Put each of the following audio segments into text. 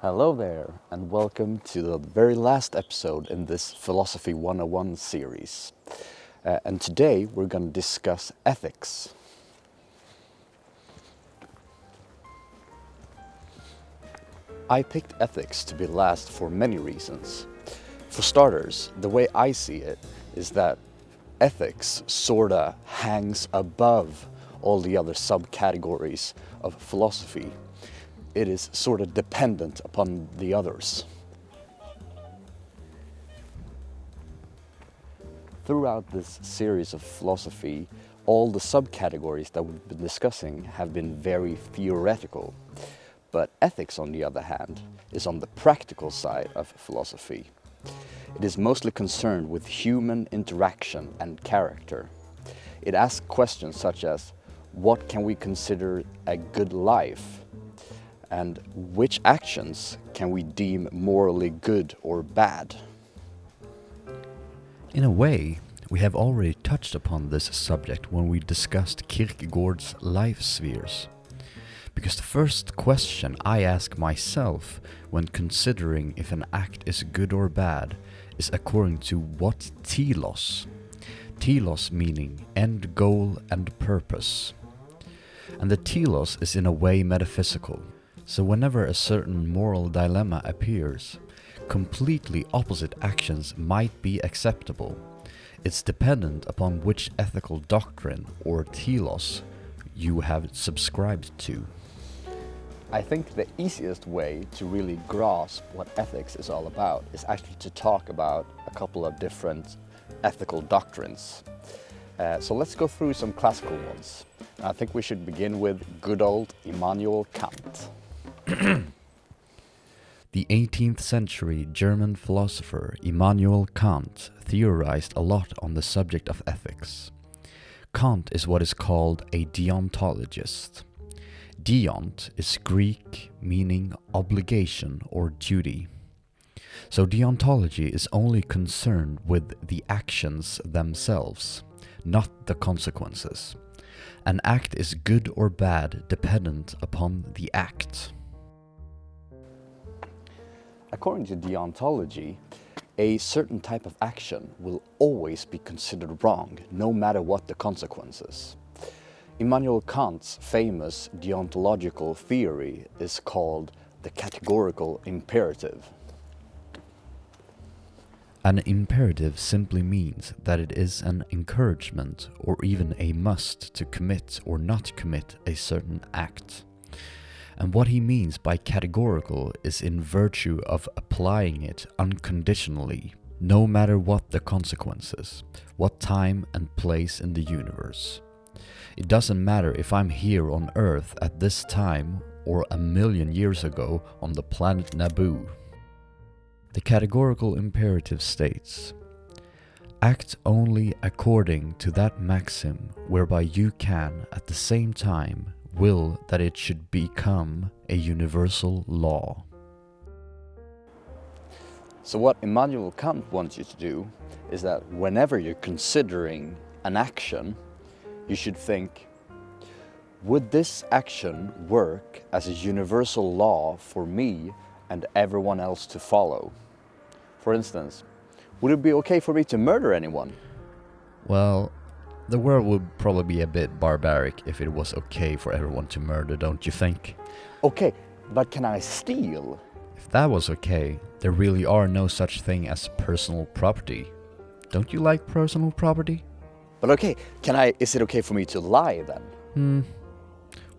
Hello there, and welcome to the very last episode in this Philosophy 101 series. And today we're going to discuss ethics. I picked ethics to be last for many reasons. For starters, the way I see it is that ethics sorta hangs above all the other subcategories of philosophy. It is sort of dependent upon the others. Throughout this series of philosophy, all the subcategories that we've been discussing have been very theoretical. But ethics, on the other hand, is on the practical side of philosophy. It is mostly concerned with human interaction and character. It asks questions such as, what can we consider a good life? And which actions can we deem morally good or bad? In a way, we have already touched upon this subject when we discussed Kierkegaard's life spheres. Because the first question I ask myself when considering if an act is good or bad is according to what TLoss? TLoss meaning end goal and purpose. And the TLoss is in a way metaphysical. So whenever a certain moral dilemma appears, completely opposite actions might be acceptable. It's dependent upon which ethical doctrine or telos you have subscribed to. I think the easiest way to really grasp what ethics is all about is actually to talk about a couple of different ethical doctrines. So let's go through some classical ones. I think we should begin with good old Immanuel Kant. The 18th century German philosopher Immanuel Kant theorized a lot on the subject of ethics. Kant is what is called a deontologist. Deont is Greek meaning obligation or duty. So deontology is only concerned with the actions themselves, not the consequences. An act is good or bad dependent upon the act. According to deontology, a certain type of action will always be considered wrong, no matter what the consequences. Immanuel Kant's famous deontological theory is called the categorical imperative. An imperative simply means that it is an encouragement or even a must to commit or not commit a certain act. And what he means by categorical is in virtue of applying it unconditionally, no matter what the consequences, what time and place in the universe. It doesn't matter if I'm here on Earth at this time or 1,000,000 years ago on the planet Naboo. The categorical imperative states, act only according to that maxim whereby you can at the same time will that it should become a universal law. So what Immanuel Kant wants you to do is that whenever you're considering an action, you should think, would this action work as a universal law for me and everyone else to follow? For instance, would it be okay for me to murder anyone? Well, the world would probably be a bit barbaric if it was okay for everyone to murder, don't you think? Okay, but can I steal? If that was okay, there really are no such thing as personal property. Don't you like personal property? But okay, is it okay for me to lie then?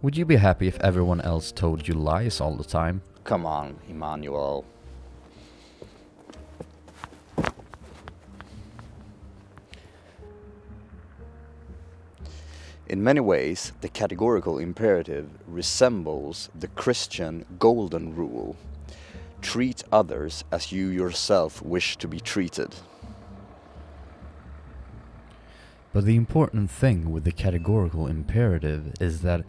Would you be happy if everyone else told you lies all the time? Come on, Immanuel. In many ways, the categorical imperative resembles the Christian golden rule. Treat others as you yourself wish to be treated. But the important thing with the categorical imperative is that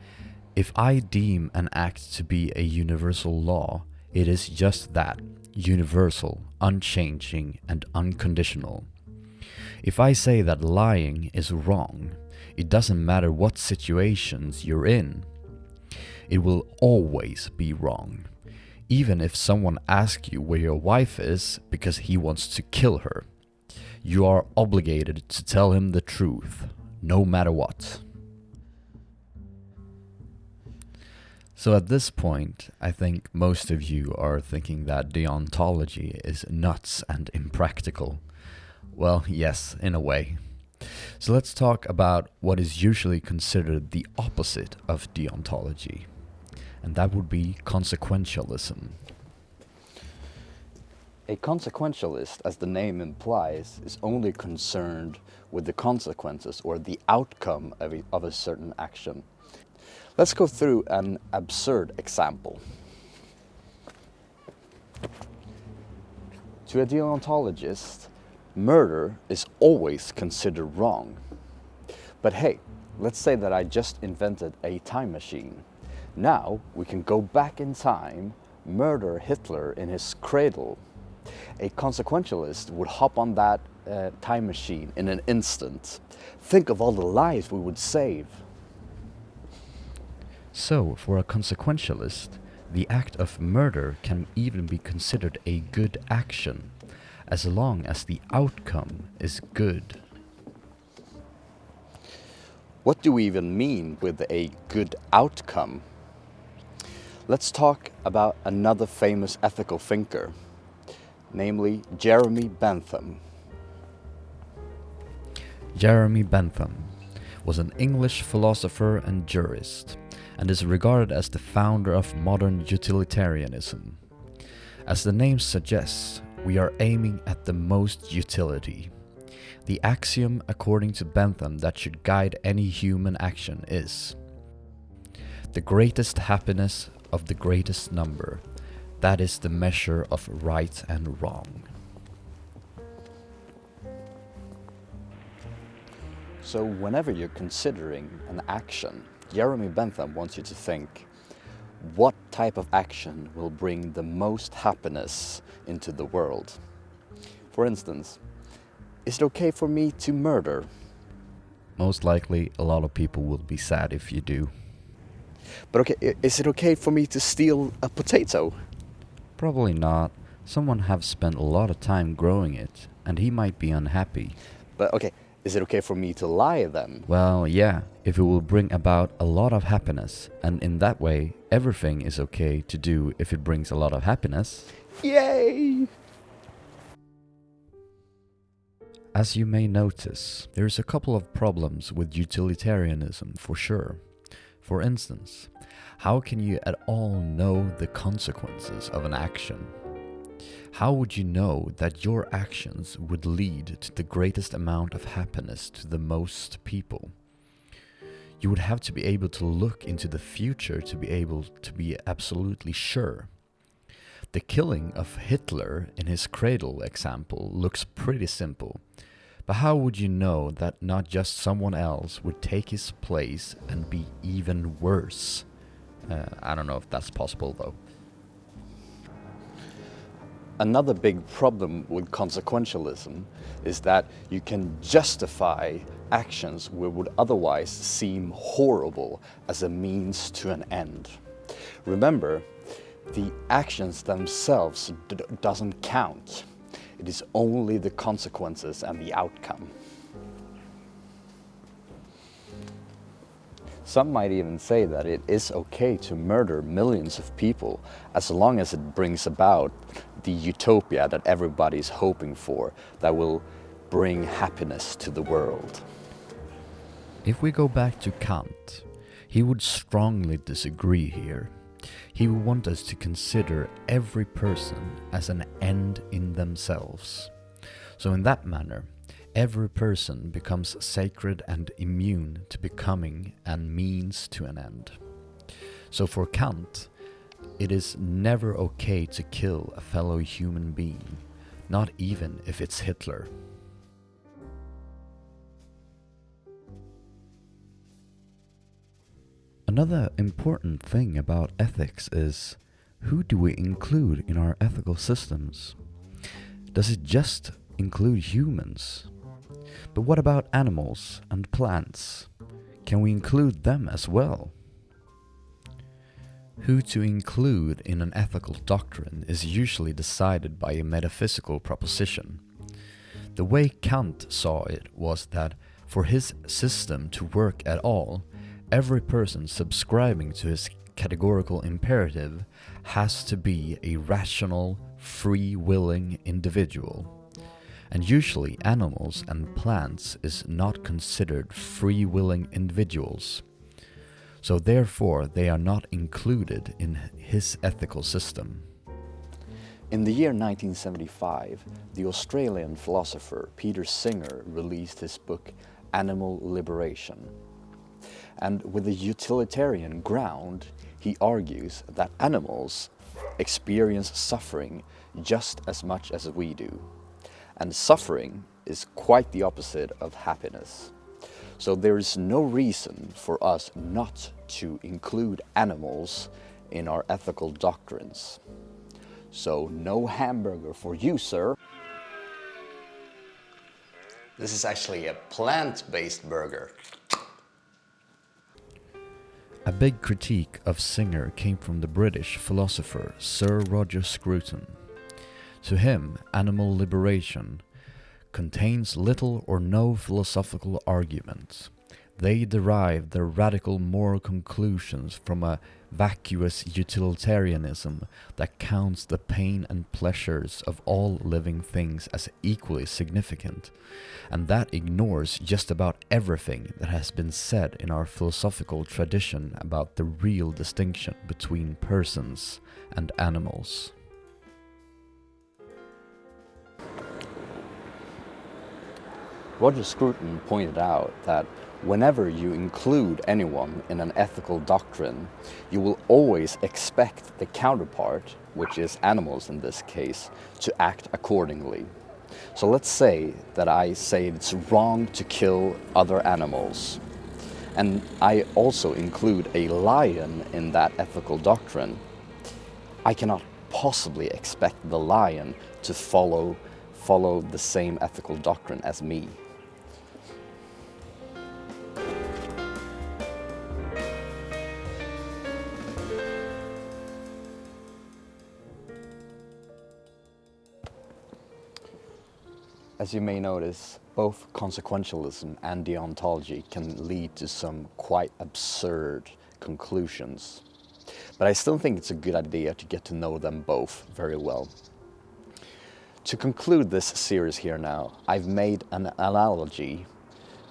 if I deem an act to be a universal law, it is just that, universal, unchanging, and unconditional. If I say that lying is wrong, it doesn't matter what situations you're in. It will always be wrong. Even if someone asks you where your wife is because he wants to kill her, you are obligated to tell him the truth, no matter what. So at this point, I think most of you are thinking that deontology is nuts and impractical. Well, yes, in a way. So let's talk about what is usually considered the opposite of deontology, and that would be consequentialism. A consequentialist, as the name implies, is only concerned with the consequences or the outcome of a certain action. Let's go through an absurd example. To a deontologist, murder is always considered wrong. But hey, let's say that I just invented a time machine. Now we can go back in time, murder Hitler in his cradle. A consequentialist would hop on that time machine in an instant. Think of all the lives we would save. So, for a consequentialist, the act of murder can even be considered a good action, as long as the outcome is good. What do we even mean with a good outcome? Let's talk about another famous ethical thinker, namely Jeremy Bentham. Jeremy Bentham was an English philosopher and jurist, and is regarded as the founder of modern utilitarianism. As the name suggests, we are aiming at the most utility. The axiom according to Bentham that should guide any human action is the greatest happiness of the greatest number. That is the measure of right and wrong. So whenever you're considering an action, Jeremy Bentham wants you to think, what type of action will bring the most happiness into the world? For instance, is it okay for me to murder? Most likely, a lot of people will be sad if you do. But okay, is it okay for me to steal a potato? Probably not. Someone have spent a lot of time growing it, and he might be unhappy. But okay, is it okay for me to lie then? Well, yeah, if it will bring about a lot of happiness, and in that way, everything is okay to do if it brings a lot of happiness. Yay! As you may notice, there's a couple of problems with utilitarianism for sure. For instance, how can you at all know the consequences of an action? How would you know that your actions would lead to the greatest amount of happiness to the most people? You would have to be able to look into the future to be able to be absolutely sure. The killing of Hitler in his cradle example looks pretty simple, but how would you know that not just someone else would take his place and be even worse? I don't know if that's possible though. Another big problem with consequentialism is that you can justify actions which would otherwise seem horrible as a means to an end. Remember, the actions themselves doesn't count. It is only the consequences and the outcome. Some might even say that it is okay to murder millions of people as long as it brings about the utopia that everybody's hoping for, that will bring happiness to the world. If we go back to Kant, he would strongly disagree here. He would want us to consider every person as an end in themselves. So in that manner, every person becomes sacred and immune to becoming and means to an end. So for Kant, it is never okay to kill a fellow human being, not even if it's Hitler. Another important thing about ethics is, who do we include in our ethical systems? Does it just include humans? But what about animals and plants? Can we include them as well? Who to include in an ethical doctrine is usually decided by a metaphysical proposition. The way Kant saw it was that for his system to work at all, every person subscribing to his categorical imperative has to be a rational, free-willing individual. And usually animals and plants is not considered free-willing individuals. So therefore they are not included in his ethical system. In the year 1975, the Australian philosopher Peter Singer released his book Animal Liberation. And with a utilitarian ground, he argues that animals experience suffering just as much as we do. And suffering is quite the opposite of happiness. So there is no reason for us not to include animals in our ethical doctrines. So no hamburger for you, sir. This is actually a plant-based burger. A big critique of Singer came from the British philosopher Sir Roger Scruton. To him, animal liberation contains little or no philosophical arguments. They derive their radical moral conclusions from a vacuous utilitarianism that counts the pain and pleasures of all living things as equally significant, and that ignores just about everything that has been said in our philosophical tradition about the real distinction between persons and animals. Roger Scruton pointed out that whenever you include anyone in an ethical doctrine, you will always expect the counterpart, which is animals in this case, to act accordingly. So let's say that I say it's wrong to kill other animals, and I also include a lion in that ethical doctrine. I cannot possibly expect the lion to follow the same ethical doctrine as me. As you may notice, both consequentialism and deontology can lead to some quite absurd conclusions. But I still think it's a good idea to get to know them both very well. To conclude this series here now, I've made an analogy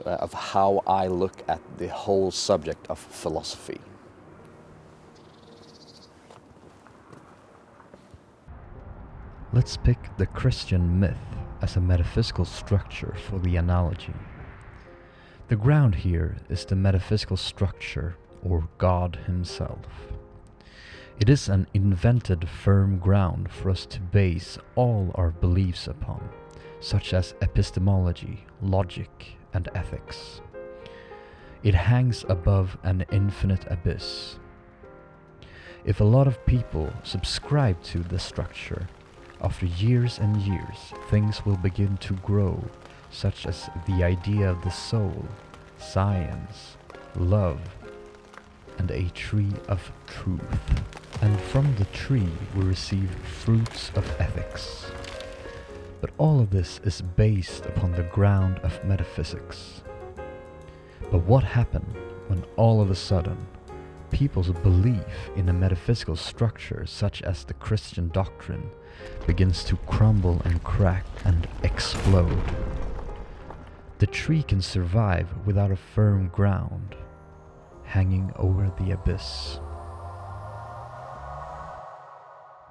of how I look at the whole subject of philosophy. Let's pick the Christian myth as a metaphysical structure for the analogy. The ground here is the metaphysical structure, or God himself. It is an invented firm ground for us to base all our beliefs upon, such as epistemology, logic, and ethics. It hangs above an infinite abyss. If a lot of people subscribe to this structure, after years and years, things will begin to grow, such as the idea of the soul, science, love, and a tree of truth. And from the tree we receive fruits of ethics. But all of this is based upon the ground of metaphysics. But what happened when all of a sudden people's belief in a metaphysical structure such as the Christian doctrine begins to crumble and crack and explode? The tree can survive without a firm ground, hanging over the abyss.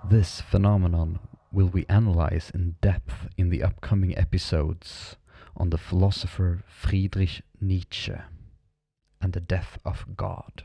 This phenomenon will we analyze in depth in the upcoming episodes on the philosopher Friedrich Nietzsche and the death of God.